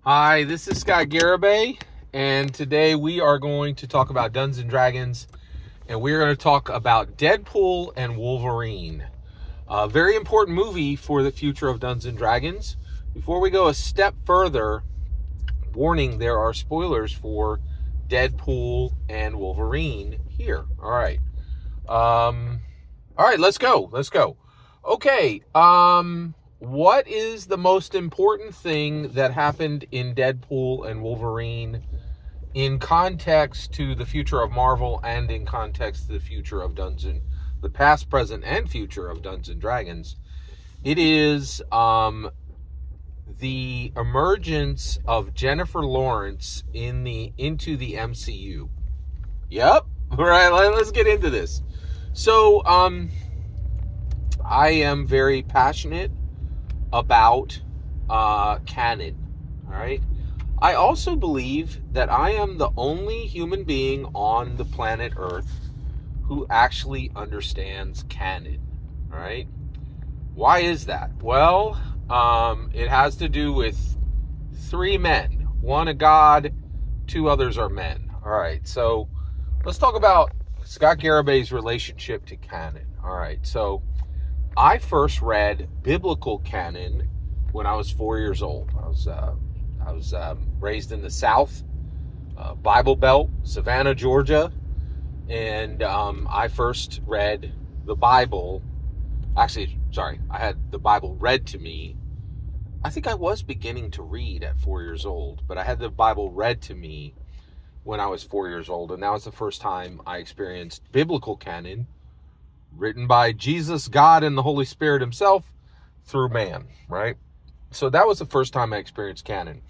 Hi, this is Scott Garibay, and today we are going to talk about Dungeons & Dragons, and we're going to talk about Deadpool and Wolverine. A very important movie for the future of Dungeons & Dragons. Before we go a step further, warning, there are spoilers for Deadpool and Wolverine here. All right, let's go. Okay, what is the most important thing that happened in Deadpool and Wolverine in context to the future of Marvel and in context to the future of the past, present, and future of Dungeons & Dragons? It is the emergence of Jennifer Lawrence into the MCU. Yep. All right, let's get into this. So, I am very passionate about canon, all right? I also believe that I am the only human being on the planet Earth who actually understands canon, all right? Why is that? Well, it has to do with three men. One a god, two others are men. All right, so let's talk about Scott Garibay's relationship to canon. All right, so I first read biblical canon when I was 4 years old. I was raised in the South, Bible Belt, Savannah, Georgia, and I first read the Bible. Actually, sorry, I had the Bible read to me. I think I was beginning to read at 4 years old, but I had the Bible read to me when I was 4 years old, and that was the first time I experienced biblical canon, written by Jesus, God, and the Holy Spirit himself through man, right? So that was the first time I experienced canon.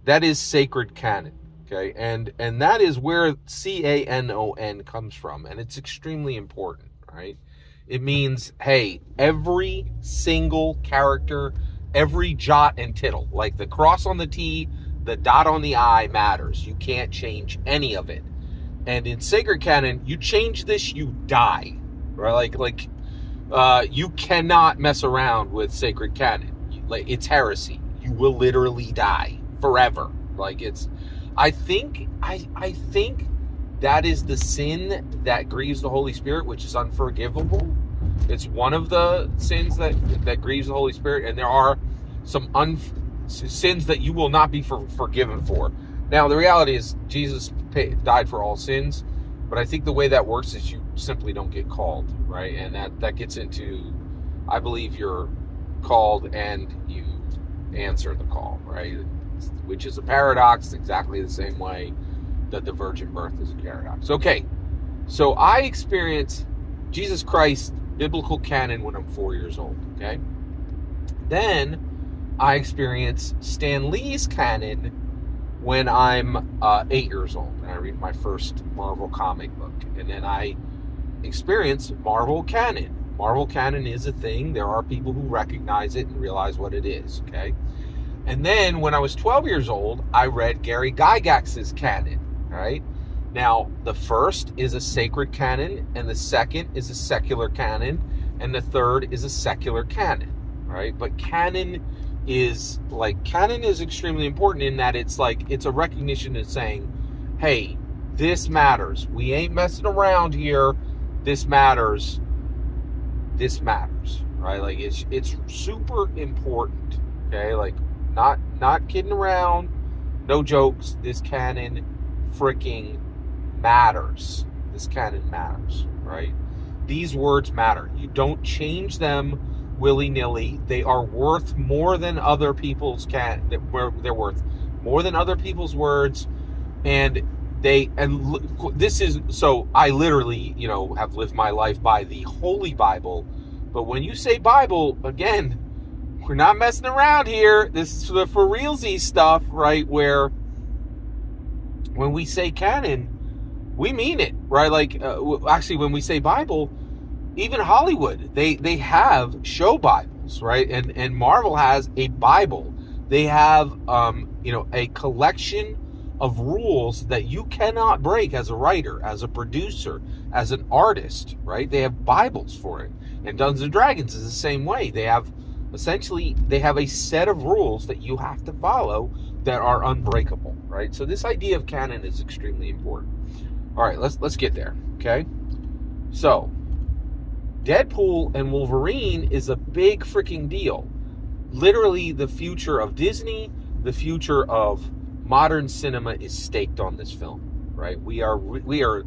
That is sacred canon, okay? And that is where C-A-N-O-N comes from, and it's extremely important, right? It means, hey, every single character, every jot and tittle, like the cross on the T, the dot on the I matters. You can't change any of it. And in sacred canon, you change this, you die. Right, you cannot mess around with sacred canon. It's heresy. You will literally die forever. I think that is the sin that grieves the Holy Spirit, which is unforgivable. It's one of the sins that grieves the Holy Spirit, and there are some sins that you will not be forgiven for. Now, the reality is Jesus died for all sins. But I think the way that works is you simply don't get called, right? And that gets into, I believe you're called and you answer the call, right? Which is a paradox, exactly the same way that the virgin birth is a paradox. Okay, so I experienced Jesus Christ biblical canon when I'm 4 years old, okay? Then I experienced Stan Lee's canon when I'm 8 years old, and I read my first Marvel comic book, and then I experience Marvel canon. Marvel canon is a thing. There are people who recognize it and realize what it is, okay? And then when I was 12 years old, I read Gary Gygax's canon, right? Now, the first is a sacred canon, and the second is a secular canon, and the third is a secular canon, right? But canon is extremely important in that it's a recognition of saying, hey, this matters. We ain't messing around here. This matters. Right? It's super important. Okay, not kidding around. No jokes. This canon freaking matters. This canon matters, right? These words matter. You don't change them willy-nilly. They are worth more than other people's they're worth more than other people's words, and this is so I literally have lived my life by the Holy Bible. But when you say Bible, again, we're not messing around here. This is the for realsy stuff, right? Where when we say canon, we mean it, right? Actually, when we say Bible, even Hollywood, they have show Bibles, right? And Marvel has a Bible. They have, a collection of rules that you cannot break as a writer, as a producer, as an artist, right? They have Bibles for it. And Dungeons & Dragons is the same way. They have a set of rules that you have to follow that are unbreakable, right? So this idea of canon is extremely important. All right, let's get there, okay? So, Deadpool and Wolverine is a big freaking deal. Literally, the future of Disney, the future of modern cinema is staked on this film, right? We are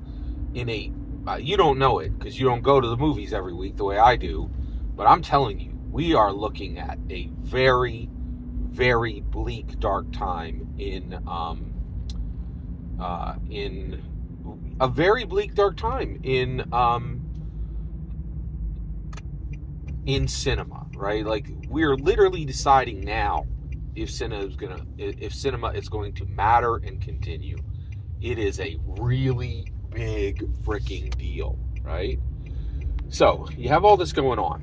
in a, you don't know it because you don't go to the movies every week the way I do, but I'm telling you, we are looking at a very, very bleak, dark time in a very bleak, dark time in cinema, right? Like, we're literally deciding now if cinema is going to matter and continue. It is a really big freaking deal, right? So you have all this going on,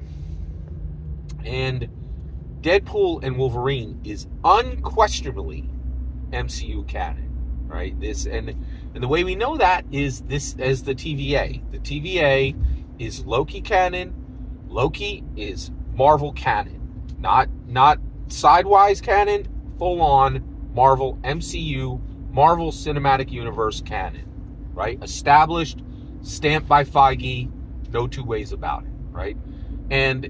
and Deadpool and Wolverine is unquestionably MCU canon, right? This and the way we know that is this as the TVA. The TVA is Loki canon. Loki is Marvel canon, not sidewise canon, full on Marvel MCU, Marvel Cinematic Universe canon, right? Established, stamped by Feige, no two ways about it, right? And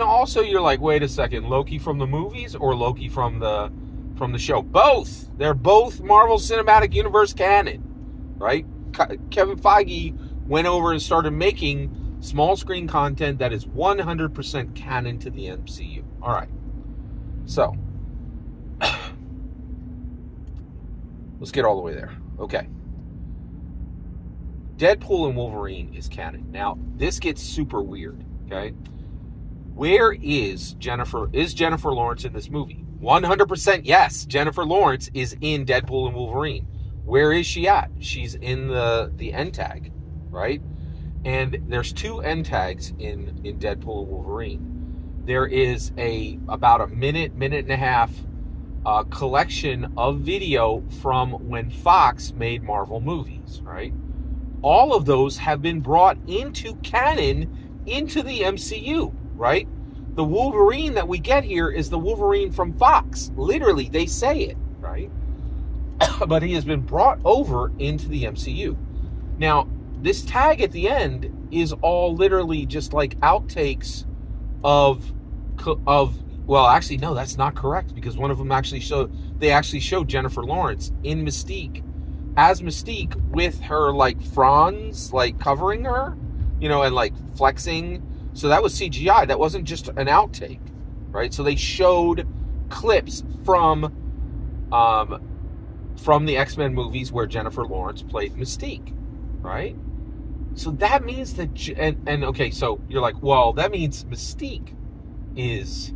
also you're like, wait a second, Loki from the movies or Loki from the show? Both. They're both Marvel Cinematic Universe canon, right? Kevin Feige went over and started making small screen content that is 100% canon to the MCU. All right. So, let's get all the way there. Okay. Deadpool and Wolverine is canon. Now, this gets super weird, okay? Where is Jennifer? Is Jennifer Lawrence in this movie? 100% yes. Jennifer Lawrence is in Deadpool and Wolverine. Where is she at? She's in the end tag, right? And there's two end tags in Deadpool and Wolverine. There is about a minute and a half collection of video from when Fox made Marvel movies, right? All of those have been brought into canon, into the MCU, right? The Wolverine that we get here is the Wolverine from Fox. Literally, they say it, right? But he has been brought over into the MCU. Now, this tag at the end is all literally just like outtakes of well, actually, no, that's not correct, because one of them actually showed Jennifer Lawrence in Mystique, as Mystique, with her, like, fronds, like, covering her, you know, and, like, flexing. So that was CGI. That wasn't just an outtake, right? So they showed clips from the X-Men movies where Jennifer Lawrence played Mystique, right? So that means that, and okay, so you're like, well, that means Mystique is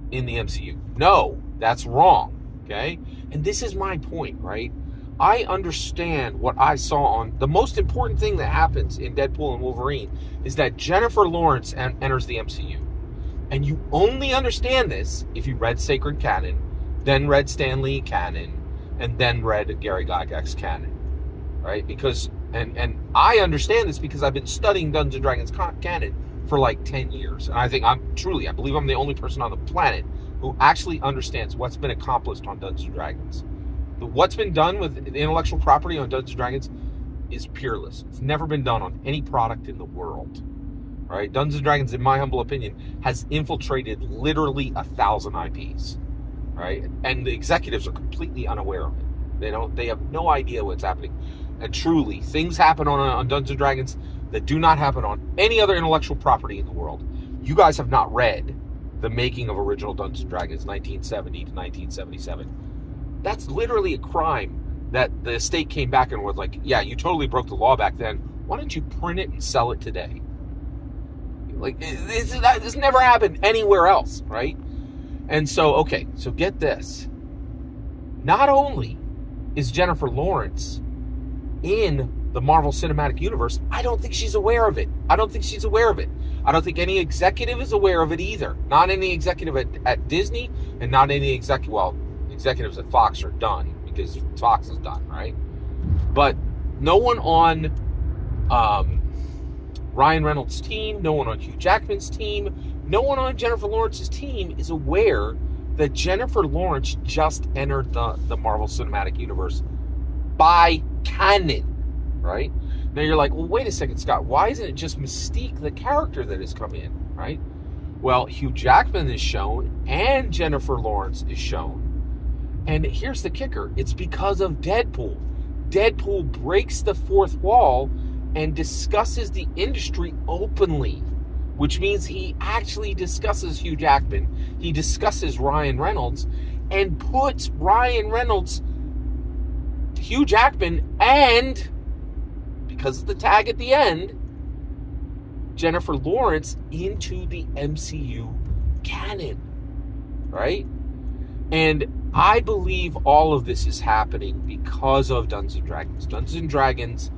in the MCU. No, that's wrong, okay? And this is my point, right? I understand what I saw on... The most important thing that happens in Deadpool and Wolverine is that Jennifer Lawrence enters the MCU. And you only understand this if you read Sacred Canon, then read Stan Lee Canon, and then read Gary Gygax Canon, right? Because... And I understand this because I've been studying Dungeons & Dragons canon for like 10 years. And I think I believe I'm the only person on the planet who actually understands what's been accomplished on Dungeons & Dragons. What's been done with intellectual property on Dungeons & Dragons is peerless. It's never been done on any product in the world. Right? Dungeons & Dragons, in my humble opinion, has infiltrated literally 1,000 IPs. Right? And the executives are completely unaware of it. They have no idea what's happening. And truly, things happen on Dungeons & Dragons that do not happen on any other intellectual property in the world. You guys have not read the making of original Dungeons & Dragons, 1970 to 1977. That's literally a crime that the estate came back and was like, yeah, you totally broke the law back then. Why don't you print it and sell it today? Like, this never happened anywhere else, right? And so, okay, so get this. Not only is Jennifer Lawrence in the Marvel Cinematic Universe, I don't think she's aware of it. I don't think any executive is aware of it either. Not any executive at Disney, and not any executives at Fox are done, because Fox is done, right? But no one on Ryan Reynolds' team, no one on Hugh Jackman's team, no one on Jennifer Lawrence's team is aware that Jennifer Lawrence just entered the Marvel Cinematic Universe by canon, right? Now you're like, well, wait a second, Scott. Why isn't it just Mystique, the character, that has come in, right? Well, Hugh Jackman is shown and Jennifer Lawrence is shown. And here's the kicker. It's because of Deadpool. Deadpool breaks the fourth wall and discusses the industry openly, which means he actually discusses Hugh Jackman. He discusses Ryan Reynolds and puts Ryan Reynolds, Hugh Jackman, and, because of the tag at the end, Jennifer Lawrence into the MCU canon, right? And I believe all of this is happening because of Dungeons & Dragons. Dungeons & Dragons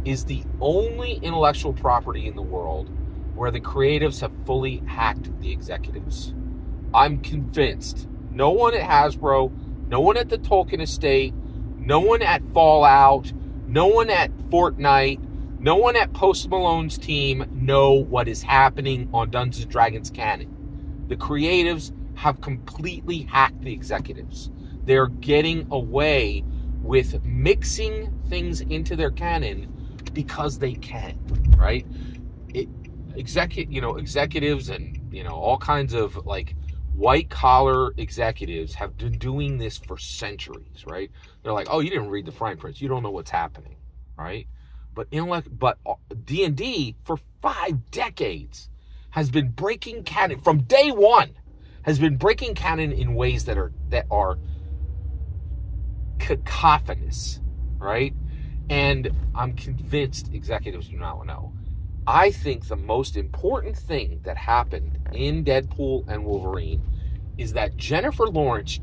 is the only intellectual property in the world where the creatives have fully hacked the executives. I'm convinced. No one at Hasbro, no one at the Tolkien estate, no one at Fallout, no one at Fortnite, no one at Post Malone's team know what is happening on Dungeons & Dragons canon. The creatives have completely hacked the executives. They're getting away with mixing things into their canon because they can, right? Executives and, all kinds of like white collar executives have been doing this for centuries, right? They're like, oh, you didn't read the fine print. You don't know what's happening, right? But D&D for 5 decades has been breaking canon from day one. Has been breaking canon in ways that are cacophonous, right? And I'm convinced executives do not know. I think the most important thing that happened in Deadpool and Wolverine is that Jennifer Lawrence,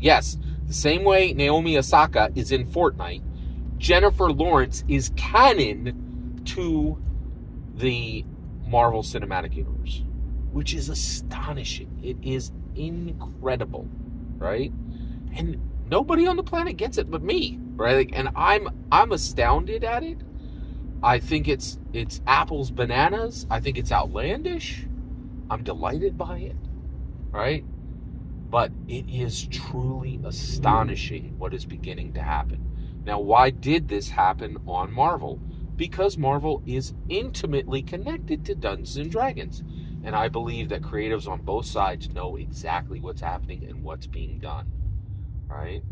yes, the same way Naomi Osaka is in Fortnite, Jennifer Lawrence is canon to the Marvel Cinematic Universe, which is astonishing. It is incredible, right? And nobody on the planet gets it but me, right? And I'm astounded at it. I think it's apples, bananas. I think it's outlandish. I'm delighted by it, right? But it is truly astonishing what is beginning to happen. Now, why did this happen on Marvel? Because Marvel is intimately connected to Dungeons & Dragons. And I believe that creatives on both sides know exactly what's happening and what's being done, right?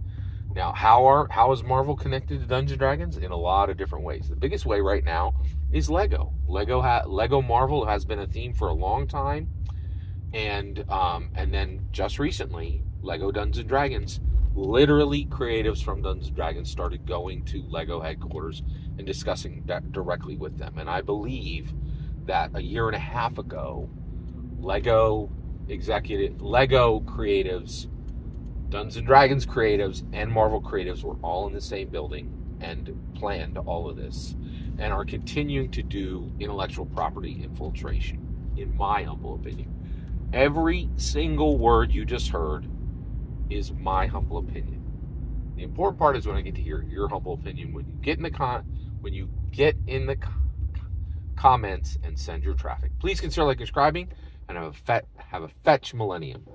Now, how is Marvel connected to Dungeons & Dragons? In a lot of different ways. The biggest way right now is Lego. Lego Marvel has been a theme for a long time. And then just recently, Lego Dungeons & Dragons, literally creatives from Dungeons & Dragons started going to Lego headquarters and discussing that directly with them. And I believe that a year and a half ago, Lego creatives, Dungeons & Dragons creatives, and Marvel creatives were all in the same building and planned all of this and are continuing to do intellectual property infiltration, in my humble opinion. Every single word you just heard is my humble opinion. The important part is when I get to hear your humble opinion, when you get in the comments and send your traffic. Please consider subscribing and have a fetch millennium.